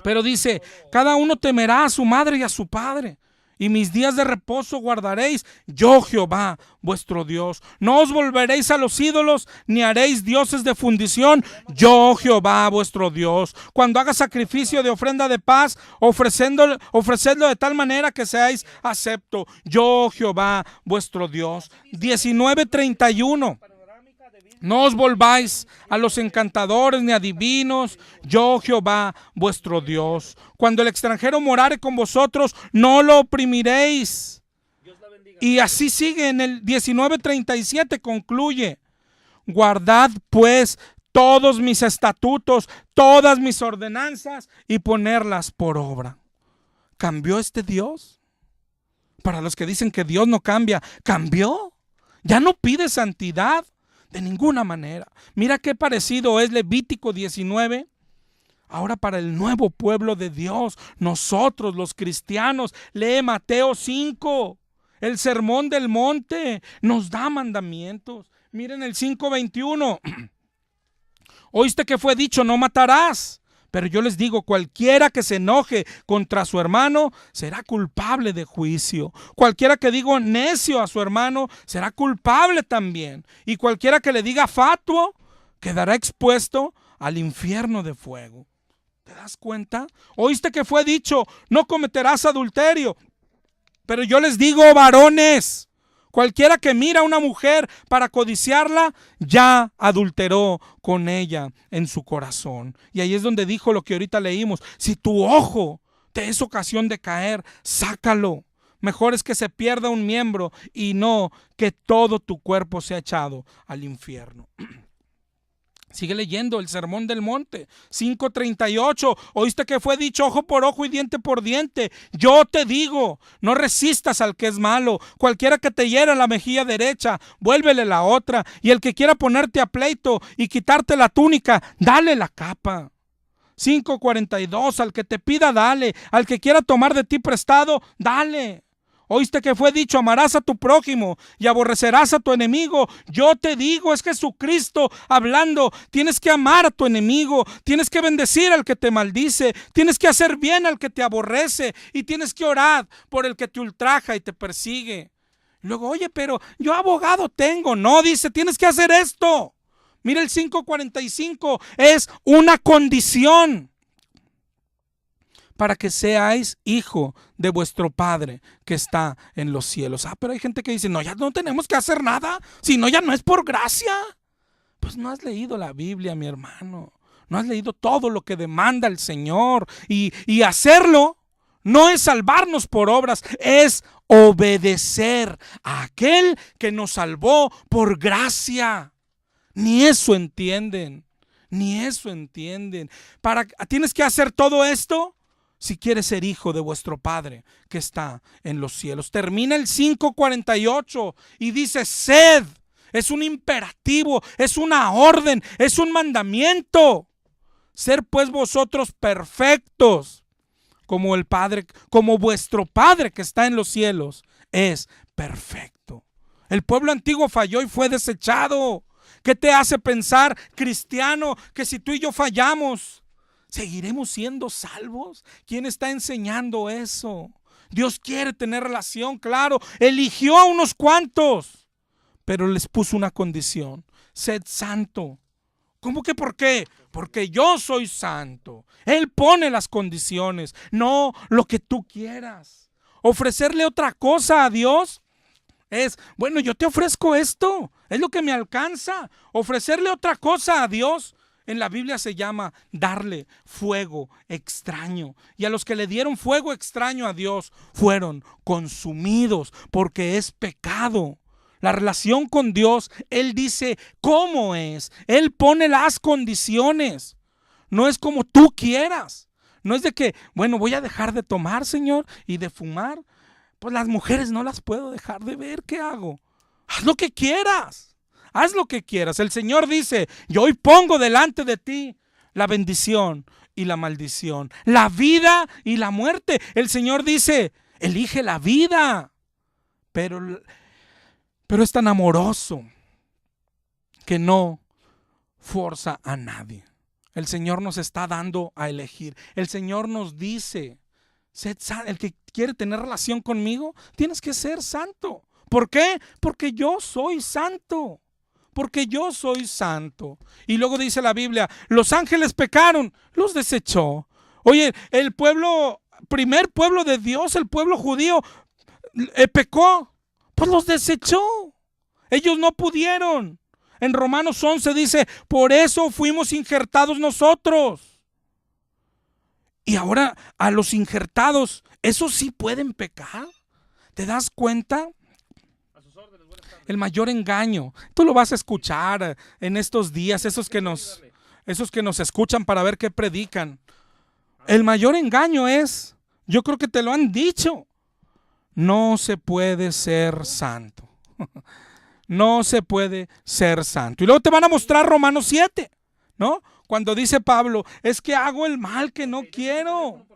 Pero dice, cada uno temerá a su madre y a su padre. Y mis días de reposo guardaréis, yo Jehová, vuestro Dios. No os volveréis a los ídolos, ni haréis dioses de fundición, yo Jehová, vuestro Dios. Cuando haga sacrificio de ofrenda de paz, ofrecedlo de tal manera que seáis acepto, yo Jehová, vuestro Dios. 19:31. No os volváis a los encantadores ni adivinos, yo Jehová vuestro Dios. Cuando el extranjero morare con vosotros, no lo oprimiréis. Y así sigue en el 19:37, concluye. Guardad pues todos mis estatutos, todas mis ordenanzas y ponerlas por obra. ¿Cambió este Dios? Para los que dicen que Dios no cambia, ¿cambió? ¿Ya no pide santidad? De ninguna manera. Mira qué parecido es Levítico 19. Ahora para el nuevo pueblo de Dios, nosotros los cristianos, lee Mateo 5. El sermón del monte nos da mandamientos. Miren el 5:21. Oíste que fue dicho, no matarás. Pero yo les digo, cualquiera que se enoje contra su hermano será culpable de juicio. Cualquiera que diga necio a su hermano será culpable también. Y cualquiera que le diga fatuo quedará expuesto al infierno de fuego. ¿Te das cuenta? Oíste que fue dicho, no cometerás adulterio. Pero yo les digo, varones, cualquiera que mira a una mujer para codiciarla, ya adulteró con ella en su corazón. Y ahí es donde dijo lo que ahorita leímos. Si tu ojo te es ocasión de caer, sácalo. Mejor es que se pierda un miembro y no que todo tu cuerpo sea echado al infierno. Sigue leyendo el sermón del monte, 5:38. Oíste que fue dicho ojo por ojo y diente por diente. Yo te digo, no resistas al que es malo. Cualquiera que te hiera la mejilla derecha, vuélvele la otra. Y el que quiera ponerte a pleito y quitarte la túnica, dale la capa. 5:42. Al que te pida, dale. Al que quiera tomar de ti prestado, dale. Oíste que fue dicho, amarás a tu prójimo y aborrecerás a tu enemigo. Yo te digo, es Jesucristo hablando. Tienes que amar a tu enemigo, tienes que bendecir al que te maldice, tienes que hacer bien al que te aborrece y tienes que orar por el que te ultraja y te persigue. Luego, oye, pero yo abogado tengo. No, dice, tienes que hacer esto. Mira el 5:45, es una condición. para que seáis hijo de vuestro Padre que está en los cielos. Pero hay gente que dice, no, ya no tenemos que hacer nada, si no, ya no es por gracia. Pues no has leído la Biblia, mi hermano. No has leído todo lo que demanda el Señor. Y hacerlo no es salvarnos por obras, es obedecer a aquel que nos salvó por gracia. Ni eso entienden. Ni eso entienden. Tienes que hacer todo esto si quieres ser hijo de vuestro Padre que está en los cielos. Termina el 5:48 y dice: sed. Es un imperativo, es una orden, es un mandamiento. Ser pues vosotros perfectos, como el Padre, como vuestro Padre que está en los cielos es perfecto. El pueblo antiguo falló y fue desechado. ¿Qué te hace pensar, cristiano, que si tú y yo fallamos, seguiremos siendo salvos? ¿Quién está enseñando eso? Dios quiere tener relación, claro. Eligió a unos cuantos, pero les puso una condición: sed santo. ¿Cómo que por qué? Porque yo soy santo. Él pone las condiciones, no lo que tú quieras. Ofrecerle otra cosa a Dios es, bueno, yo te ofrezco esto, es lo que me alcanza. Ofrecerle otra cosa a Dios, en la Biblia se llama darle fuego extraño. Y a los que le dieron fuego extraño a Dios fueron consumidos, porque es pecado. La relación con Dios, Él dice cómo es. Él pone las condiciones. No es como tú quieras. No es de que, bueno, voy a dejar de tomar, Señor, y de fumar. Pues las mujeres no las puedo dejar de ver. ¿Qué hago? Haz lo que quieras. Haz lo que quieras. El Señor dice: yo hoy pongo delante de ti la bendición y la maldición, la vida y la muerte. El Señor dice: elige la vida. Pero es tan amoroso que no forza a nadie. El Señor nos está dando a elegir. El Señor nos dice: el que quiere tener relación conmigo, tienes que ser santo. ¿Por qué? Porque yo soy santo. Porque yo soy santo. Y luego dice la Biblia: los ángeles pecaron, los desechó. Oye, el primer pueblo de Dios, el pueblo judío, pecó, pues los desechó. Ellos no pudieron. En Romanos 11 dice: por eso fuimos injertados nosotros. Y ahora a los injertados, ¿esos sí pueden pecar? ¿Te das cuenta? El mayor engaño, tú lo vas a escuchar en estos días, esos que nos escuchan para ver qué predican. El mayor engaño es, yo creo que te lo han dicho: no se puede ser santo. No se puede ser santo. Y luego te van a mostrar Romanos 7, ¿no? Cuando dice Pablo: es que hago el mal que no quiero.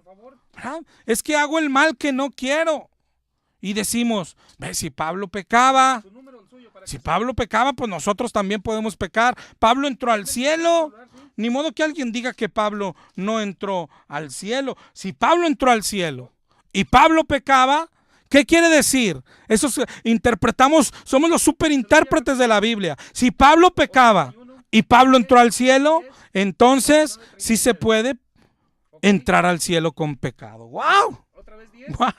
¿Verdad? Es que hago el mal que no quiero. Y decimos: ve, si Pablo pecaba, pues nosotros también podemos pecar. Pablo entró al cielo. Ni modo que alguien diga que Pablo no entró al cielo. Si Pablo entró al cielo y Pablo pecaba, ¿qué quiere decir? Eso interpretamos, somos los superintérpretes de la Biblia. Si Pablo pecaba y Pablo entró al cielo, entonces sí se puede entrar al cielo con pecado. ¡Wow! ¡Wow!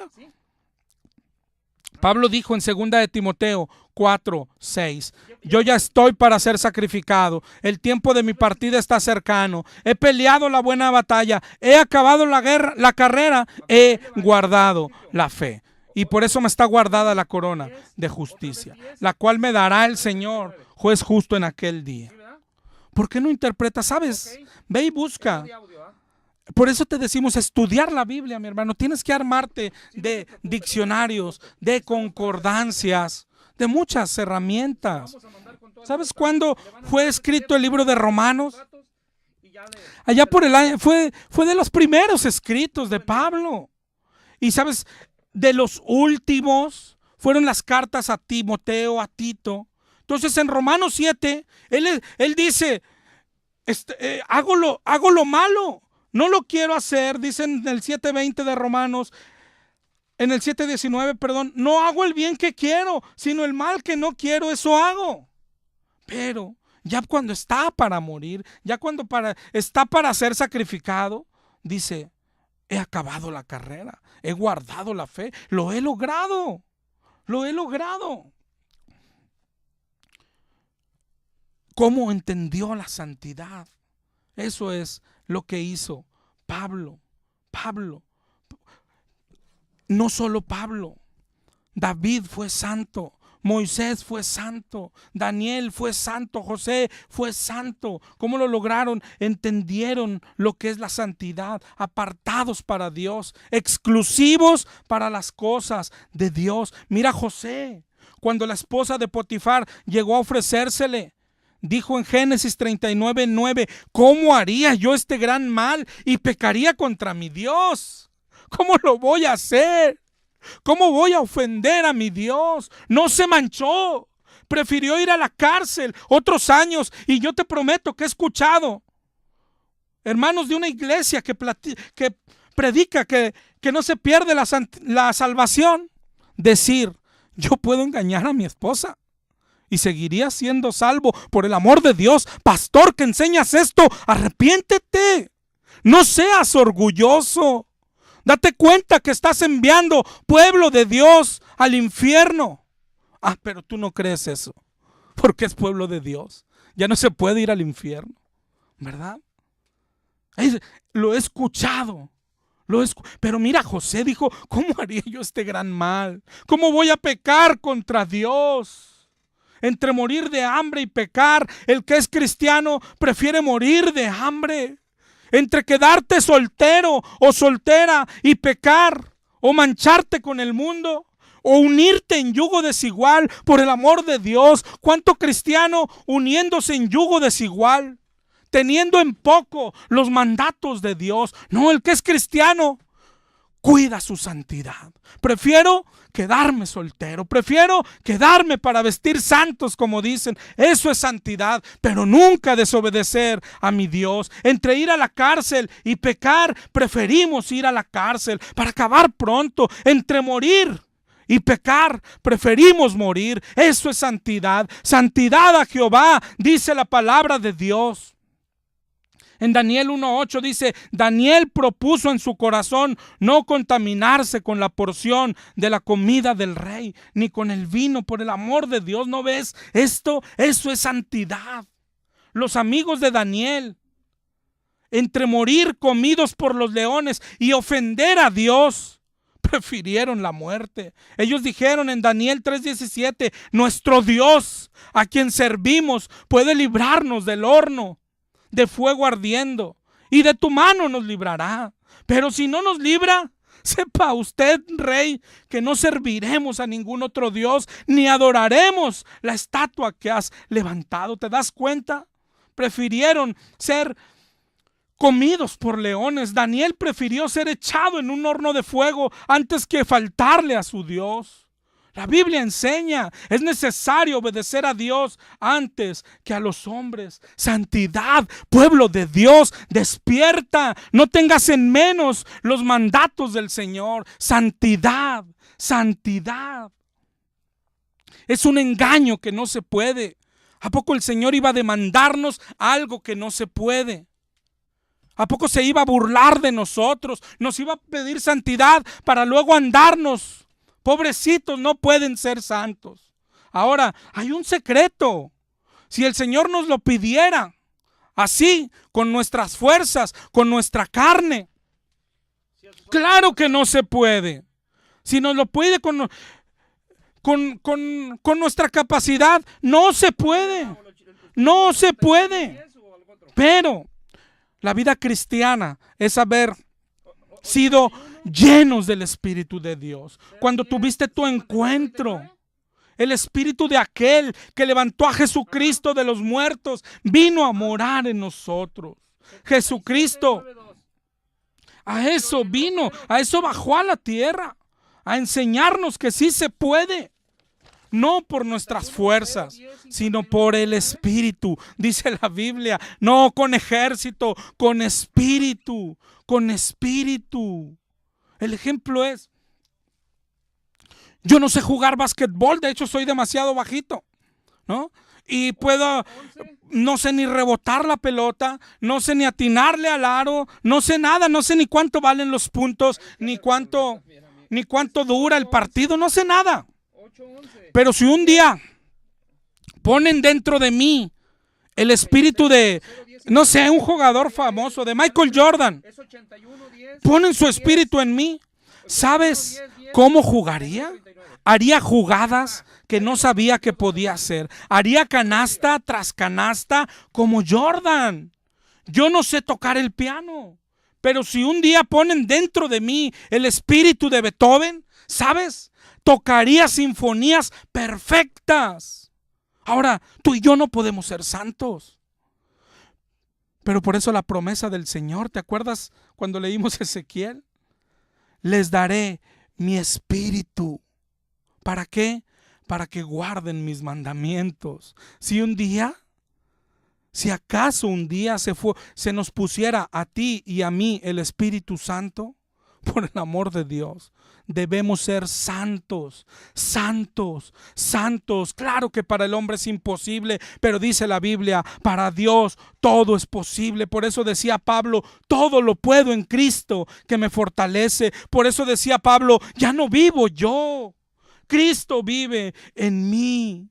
Pablo dijo en 2 de Timoteo 4:6: yo ya estoy para ser sacrificado, el tiempo de mi partida está cercano, he peleado la buena batalla, he acabado la carrera, he guardado la fe. Y por eso me está guardada la corona de justicia, la cual me dará el Señor, juez justo, en aquel día. ¿Por qué no interpretas? ¿Sabes? Ve y busca. Por eso te decimos estudiar la Biblia, mi hermano. Tienes que armarte de diccionarios, de concordancias, de muchas herramientas. ¿Sabes cuándo fue escrito el libro de Romanos? Allá por el año, fue de los primeros escritos de Pablo. Y sabes, de los últimos fueron las cartas a Timoteo, a Tito. Entonces en Romanos 7, él dice: hago lo malo. No lo quiero hacer, dice en el 7:20 de Romanos, en el 7:19, perdón, no hago el bien que quiero, sino el mal que no quiero, eso hago. Pero ya cuando está para morir, ya cuando está para ser sacrificado, dice: he acabado la carrera, he guardado la fe, lo he logrado, lo he logrado. ¿Cómo entendió la santidad? Eso es lo que hizo Pablo. No solo Pablo, David fue santo, Moisés fue santo, Daniel fue santo, José fue santo. ¿Cómo lo lograron? Entendieron lo que es la santidad, apartados para Dios, exclusivos para las cosas de Dios. Mira José, cuando la esposa de Potifar llegó a ofrecérsele, dijo en Génesis 39:9, ¿cómo haría yo este gran mal y pecaría contra mi Dios? ¿Cómo lo voy a hacer? ¿Cómo voy a ofender a mi Dios? No se manchó. Prefirió ir a la cárcel otros años. Y yo te prometo que he escuchado hermanos de una iglesia que predica que no se pierde la salvación, decir, yo puedo engañar a mi esposa y seguiría siendo salvo por el amor de Dios. Pastor, que enseñas esto, arrepiéntete. No seas orgulloso. Date cuenta que estás enviando pueblo de Dios al infierno. Ah, pero tú no crees eso, porque es pueblo de Dios. Ya no se puede ir al infierno, ¿verdad? Lo he escuchado. Pero mira, José dijo, ¿cómo haría yo este gran mal? ¿Cómo voy a pecar contra Dios? Entre morir de hambre y pecar, el que es cristiano prefiere morir de hambre. Entre quedarte soltero o soltera y pecar, o mancharte con el mundo, o unirte en yugo desigual por el amor de Dios. ¿Cuánto cristiano uniéndose en yugo desigual, teniendo en poco los mandatos de Dios? No, el que es cristiano cuida su santidad. Prefiero quedarme soltero, prefiero quedarme para vestir santos, como dicen. Eso es santidad, pero nunca desobedecer a mi Dios. Entre ir a la cárcel y pecar, preferimos ir a la cárcel para acabar pronto. Entre morir y pecar, preferimos morir. Eso es santidad. Santidad a Jehová, dice la palabra de Dios. En Daniel 1:8 dice, Daniel propuso en su corazón no contaminarse con la porción de la comida del rey, ni con el vino, por el amor de Dios. ¿No ves esto? Eso es santidad. Los amigos de Daniel, entre morir comidos por los leones y ofender a Dios, prefirieron la muerte. Ellos dijeron en Daniel 3:17, nuestro Dios, a quien servimos, puede librarnos del horno de fuego ardiendo, y de tu mano nos librará. Pero si no nos libra, sepa usted, rey, que no serviremos a ningún otro Dios, ni adoraremos la estatua que has levantado. ¿Te das cuenta? Prefirieron ser comidos por leones. Daniel prefirió ser echado en un horno de fuego antes que faltarle a su Dios. La Biblia enseña, es necesario obedecer a Dios antes que a los hombres. Santidad, pueblo de Dios, despierta. No tengas en menos los mandatos del Señor. Santidad, santidad. Es un engaño que no se puede. ¿A poco el Señor iba a demandarnos algo que no se puede? ¿A poco se iba a burlar de nosotros? Nos iba a pedir santidad para luego andarnos. Pobrecitos, no pueden ser santos. Ahora, hay un secreto. Si el Señor nos lo pidiera, así, con nuestras fuerzas, con nuestra carne, claro que no se puede. Si nos lo pide con nuestra capacidad, no se puede. No se puede. Pero la vida cristiana es haber sido llenos del Espíritu de Dios. Cuando tuviste tu encuentro, el Espíritu de aquel que levantó a Jesucristo de los muertos vino a morar en nosotros. Jesucristo a eso vino, a eso bajó a la tierra, a enseñarnos que sí se puede. No por nuestras fuerzas, sino por el Espíritu, dice la Biblia. No con ejército, con Espíritu, con Espíritu. El ejemplo es, yo no sé jugar basquetbol, de hecho soy demasiado bajito, ¿no? y puedo, no sé ni rebotar la pelota, no sé ni atinarle al aro, no sé nada, no sé ni cuánto valen los puntos, ni cuánto dura el partido, no sé nada. Pero si un día ponen dentro de mí el espíritu de, no sé, un jugador famoso, de Michael Jordan, ponen su espíritu en mí, ¿sabes cómo jugaría? Haría jugadas que no sabía que podía hacer. Haría canasta tras canasta como Jordan. Yo no sé tocar el piano, pero si un día ponen dentro de mí el espíritu de Beethoven, ¿sabes? Tocaría sinfonías perfectas. Ahora, tú y yo no podemos ser santos. Pero por eso la promesa del Señor, ¿te acuerdas cuando leímos Ezequiel? Les daré mi espíritu. ¿Para qué? Para que guarden mis mandamientos. Si acaso un día se nos pusiera a ti y a mí el Espíritu Santo, por el amor de Dios, debemos ser santos, santos, santos. Claro que para el hombre es imposible, pero dice la Biblia, para Dios todo es posible. Por eso decía Pablo, todo lo puedo en Cristo que me fortalece. Por eso decía Pablo, ya no vivo yo, Cristo vive en mí.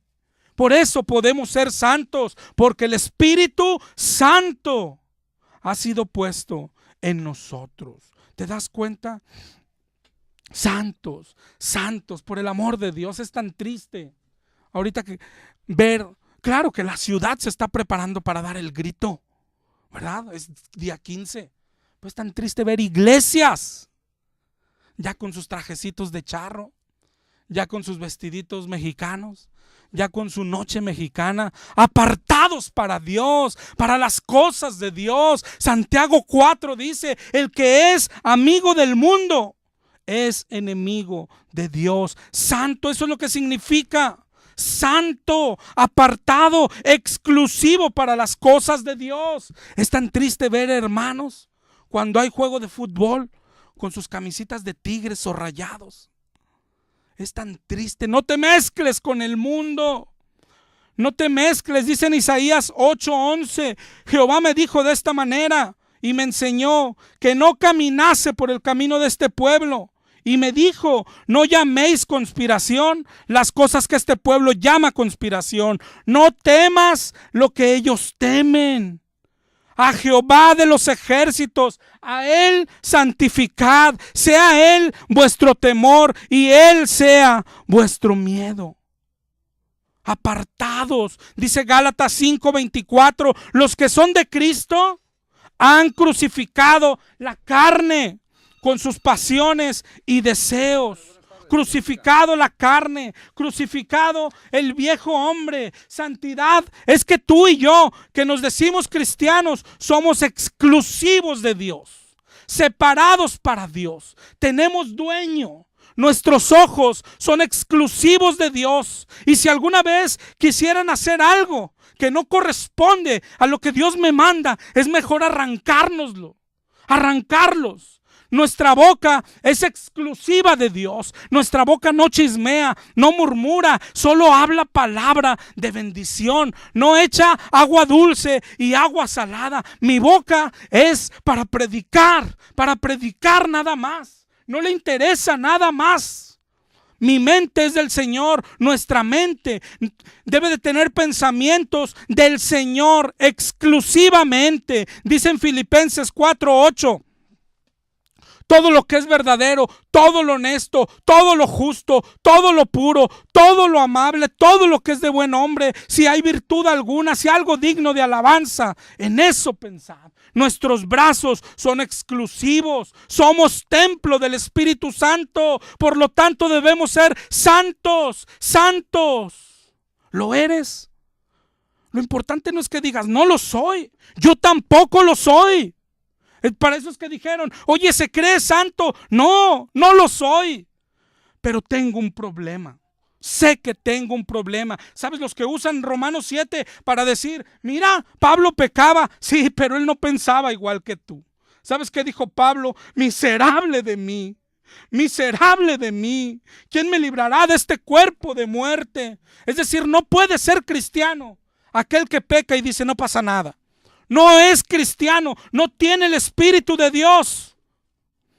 Por eso podemos ser santos, porque el Espíritu Santo ha sido puesto en nosotros. ¿Te das cuenta? Santos, santos, por el amor de Dios. Es tan triste ahorita que ver, claro que la ciudad se está preparando para dar el grito, ¿verdad? Es día 15. Pues es tan triste ver iglesias ya con sus trajecitos de charro, ya con sus vestiditos mexicanos, ya con su noche mexicana, apartados para Dios, para las cosas de Dios. Santiago 4 dice, el que es amigo del mundo es enemigo de Dios. Santo, eso es lo que significa. Santo, apartado, exclusivo para las cosas de Dios. Es tan triste ver, hermanos, cuando hay juego de fútbol con sus camisitas de tigres o rayados. Es tan triste. No te mezcles con el mundo. No te mezcles. Dice en Isaías 8:11, Jehová me dijo de esta manera y me enseñó que no caminase por el camino de este pueblo. Y me dijo, no llaméis conspiración las cosas que este pueblo llama conspiración. No temas lo que ellos temen. A Jehová de los ejércitos, a Él santificad, sea Él vuestro temor y Él sea vuestro miedo. Apartados, dice Gálatas 5:24, los que son de Cristo han crucificado la carne con sus pasiones y deseos. Crucificado la carne, crucificado el viejo hombre. Santidad es que tú y yo, que nos decimos cristianos, somos exclusivos de Dios, separados para Dios. Tenemos dueño. Nuestros ojos son exclusivos de Dios. Y si alguna vez quisieran hacer algo que no corresponde a lo que Dios me manda, es mejor arrancárnoslo, arrancarlos. Nuestra boca es exclusiva de Dios. Nuestra boca no chismea, no murmura, solo habla palabra de bendición. No echa agua dulce y agua salada. Mi boca es para predicar nada más. No le interesa nada más. Mi mente es del Señor. Nuestra mente debe de tener pensamientos del Señor exclusivamente. Dice en Filipenses 4:8. Todo lo que es verdadero, todo lo honesto, todo lo justo, todo lo puro, todo lo amable, todo lo que es de buen nombre, si hay virtud alguna, si hay algo digno de alabanza, en eso pensad. Nuestros brazos son exclusivos, somos templo del Espíritu Santo, por lo tanto debemos ser santos, santos. ¿Lo eres? Lo importante no es que digas, no lo soy, yo tampoco lo soy. Para eso es que dijeron, oye, ¿se cree santo? No, no lo soy. Pero tengo un problema. Sé que tengo un problema. ¿Sabes los que usan Romanos 7 para decir, mira, Pablo pecaba? Sí, pero él no pensaba igual que tú. ¿Sabes qué dijo Pablo? Miserable de mí. Miserable de mí. ¿Quién me librará de este cuerpo de muerte? Es decir, no puedes ser cristiano Aquel que peca y dice no pasa nada, no es cristiano, no tiene el Espíritu de Dios.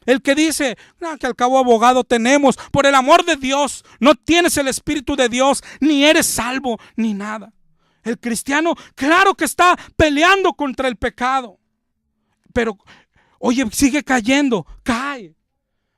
El que dice, no, que al cabo abogado tenemos, por el amor de Dios, no tienes el Espíritu de Dios, ni eres salvo, ni nada. El cristiano, claro que está peleando contra el pecado, pero oye, sigue cayendo, cae,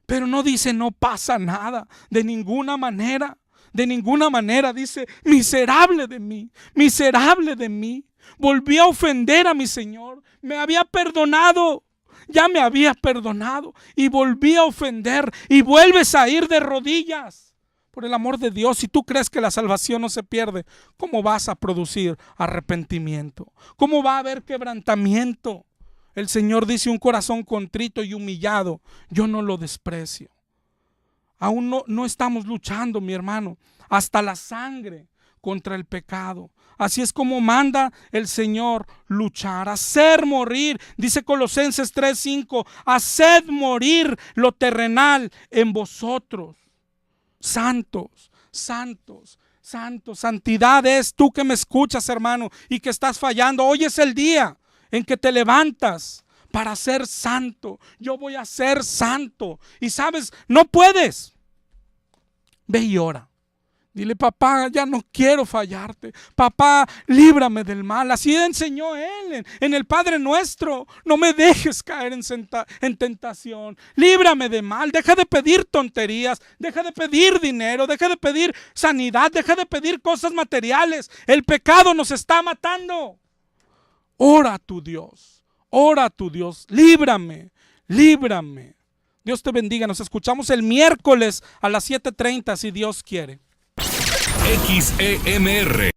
pero no dice no pasa nada, de ninguna manera. De ninguna manera. Dice, miserable de mí, miserable de mí. Volví a ofender a mi Señor. Me había perdonado, ya me había perdonado, y volví a ofender, y vuelves a ir de rodillas. Por el amor de Dios, si tú crees que la salvación no se pierde, ¿cómo vas a producir arrepentimiento? ¿Cómo va a haber quebrantamiento? El Señor dice, un corazón contrito y humillado, yo no lo desprecio. Aún no estamos luchando, mi hermano, hasta la sangre contra el pecado. Así es como manda el Señor luchar, hacer morir. Dice Colosenses 3:5, haced morir lo terrenal en vosotros. Santos, santos, santos. Santidad es tú que me escuchas, hermano, y que estás fallando. Hoy es el día en que te levantas para ser santo. Yo voy a ser santo. Y sabes, no puedes. Ve y ora. Dile, papá, ya no quiero fallarte. Papá, líbrame del mal. Así enseñó Él en el Padre Nuestro. No me dejes caer en tentación. Líbrame de mal. Deja de pedir tonterías. Deja de pedir dinero. Deja de pedir sanidad. Deja de pedir cosas materiales. El pecado nos está matando. Ora a tu Dios. Ora a tu Dios. Líbrame. Líbrame. Dios te bendiga. Nos escuchamos el miércoles a las 7:30 si Dios quiere. XEMR